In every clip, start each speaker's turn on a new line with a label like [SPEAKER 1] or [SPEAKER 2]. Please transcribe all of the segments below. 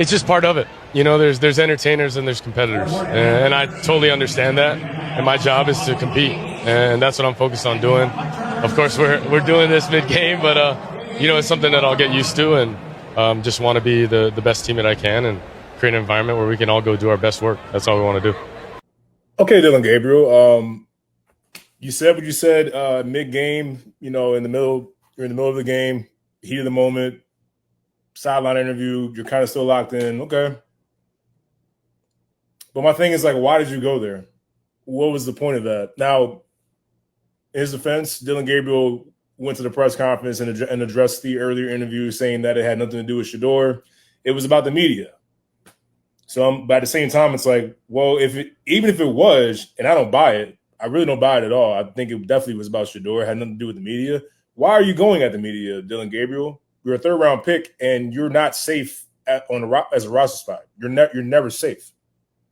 [SPEAKER 1] It's just part of it. You know, there's entertainers and there's competitors, and I totally understand that. And my job is to compete, and that's what I'm focused on doing. Of course, we're doing this mid-game, but you know, it's something that I'll get used to, and just want to be the best teammate I can and create an environment where we can all go do our best work. That's all we want to do.
[SPEAKER 2] Okay, Dillon Gabriel. You said what you said mid-game. You know, you're in the middle of the game, heat of the moment. Sideline interview, you're kind of still locked in. Okay. But my thing is, like, why did you go there? What was the point of that? Now, in his defense, Dillon Gabriel went to the press conference and addressed the earlier interview saying that it had nothing to do with Sheduer. It was about the media. So but at the same time, it's like, well, even if it was, and I don't buy it, I really don't buy it at all. I think it definitely was about Sheduer. It had nothing to do with the media. Why are you going at the media, Dillon Gabriel? You're a third-round pick, and you're not safe as a roster spot. You're never safe.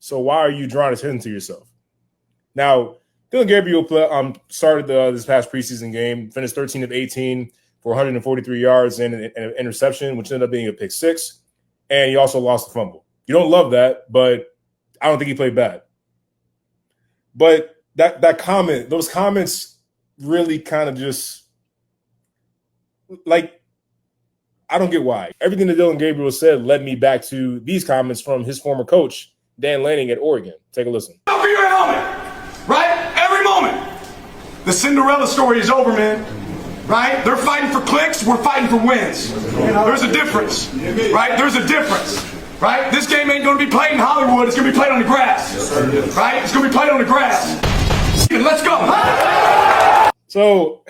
[SPEAKER 2] So why are you drawing attention to yourself? Now, Dillon Gabriel started this past preseason game, finished 13 of 18 for 143 yards and an interception, which ended up being a pick six, and he also lost the fumble. You don't love that, but I don't think he played bad. But those comments really kind of just like, I don't get why. Everything that Dillon Gabriel said led me back to these comments from his former coach, Dan Lanning at Oregon. Take a listen.
[SPEAKER 3] Over your helmet, right? Every moment. The Cinderella story is over, man. Right? They're fighting for clicks. We're fighting for wins. There's a difference, right? There's a difference, right? This game ain't going to be played in Hollywood. It's going to be played on the grass, right? It's going to be played on the grass. Let's go.
[SPEAKER 2] So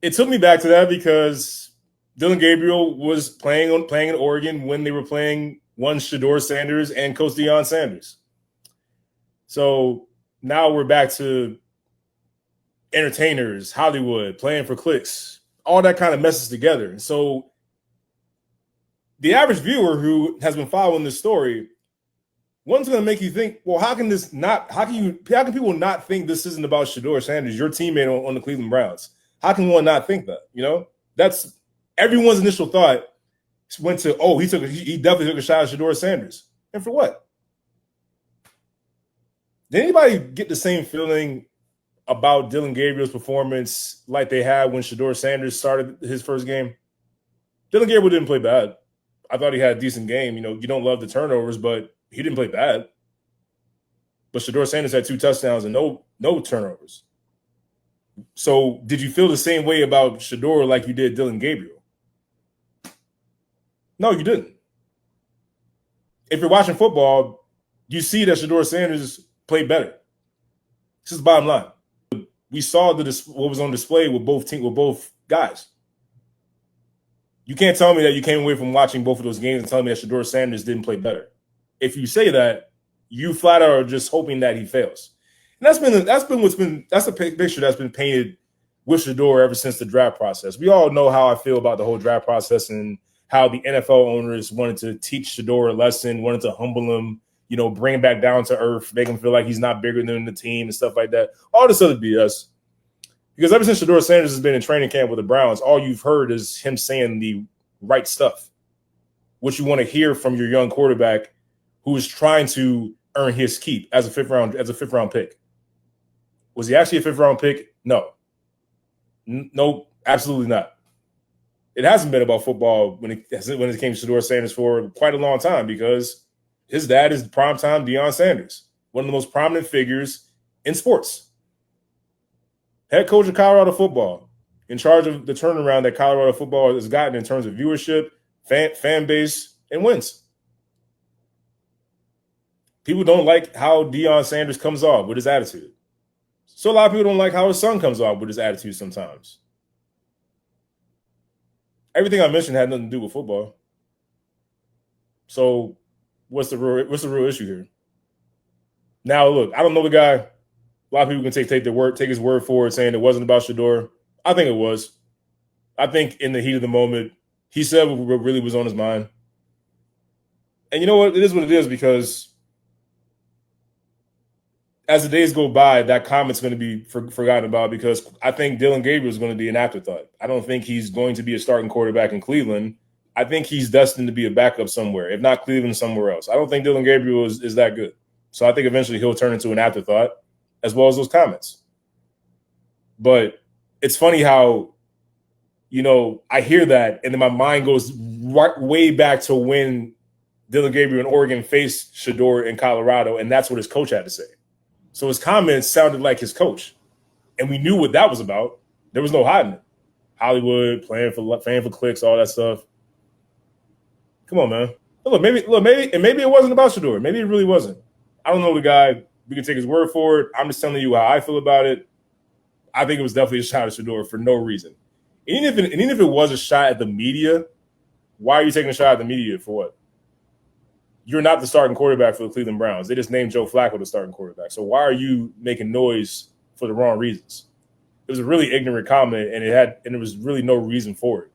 [SPEAKER 2] it took me back to that because Dillon Gabriel was playing in Oregon when they were playing one Sheduer Sanders and Coach Dillon Sanders. So now we're back to entertainers, Hollywood, playing for clicks, all that kind of messes together. So the average viewer who has been following this story, one's going to make you think, well, how can people not think this isn't about Sheduer Sanders, your teammate on the Cleveland Browns? How can one not think that? You know, that's everyone's initial thought went to, oh, he definitely took a shot at Sheduer Sanders. And for what? Did anybody get the same feeling about Dillon Gabriel's performance like they had when Sheduer Sanders started his first game? Dillon Gabriel didn't play bad. I thought he had a decent game. You know, you don't love the turnovers, but he didn't play bad. But Sheduer Sanders had 2 touchdowns and no turnovers. So did you feel the same way about Sheduer like you did Dillon Gabriel? No, you didn't. If you're watching football, you see that Sheduer Sanders played better. This is the bottom line. We saw what was on display with both guys. You can't tell me that you came away from watching both of those games and tell me that Sheduer Sanders didn't play better. If you say that, you flat out are just hoping that he fails. And that's the picture that's been painted with Sheduer ever since the draft process. We all know how I feel about the whole draft process and how the NFL owners wanted to teach Sheduer a lesson, wanted to humble him, you know, bring him back down to earth, make him feel like he's not bigger than the team and stuff like that. All this other BS. Because ever since Sheduer Sanders has been in training camp with the Browns, all you've heard is him saying the right stuff, what you want to hear from your young quarterback who is trying to earn his keep as a fifth round pick. Was he actually a 5th-round pick? No. No, absolutely not. It hasn't been about football when it came to Sheduer Sanders for quite a long time because his dad is primetime Deion Sanders, one of the most prominent figures in sports. Head coach of Colorado football, in charge of the turnaround that Colorado football has gotten in terms of viewership, fan base, and wins. People don't like how Deion Sanders comes off with his attitude. So a lot of people don't like how his son comes off with his attitude sometimes. Everything I mentioned had nothing to do with football. So what's the real issue here? Now, look, I don't know the guy. A lot of people can take his word for it, saying it wasn't about Sheduer. I think it was. I think in the heat of the moment, he said what really was on his mind. And you know what? It is what it is because as the days go by, that comment's going to be forgotten about because I think Dillon Gabriel is going to be an afterthought. I don't think he's going to be a starting quarterback in Cleveland I think he's destined to be a backup somewhere, if not Cleveland, somewhere else. I don't think Dillon Gabriel is that good. So I think eventually he'll turn into an afterthought, as well as those comments. But it's funny how, I hear that, and then my mind goes way back to when Dillon Gabriel in Oregon faced Sheduer in Colorado, and that's what his coach had to say. So his comments sounded like his coach, and we knew what that was about. There was no hiding it. Hollywood, playing for clicks, all that stuff. Come on, man. Maybe it wasn't about Sheduer. Maybe it really wasn't. I don't know the guy. We can take his word for it. I'm just telling you how I feel about it. I think it was definitely a shot at Sheduer for no reason. And even if it was a shot at the media, why are you taking a shot at the media for what? You're not the starting quarterback for the Cleveland Browns. They just named Joe Flacco the starting quarterback. So why are you making noise for the wrong reasons? It was a really ignorant comment, and there was really no reason for it.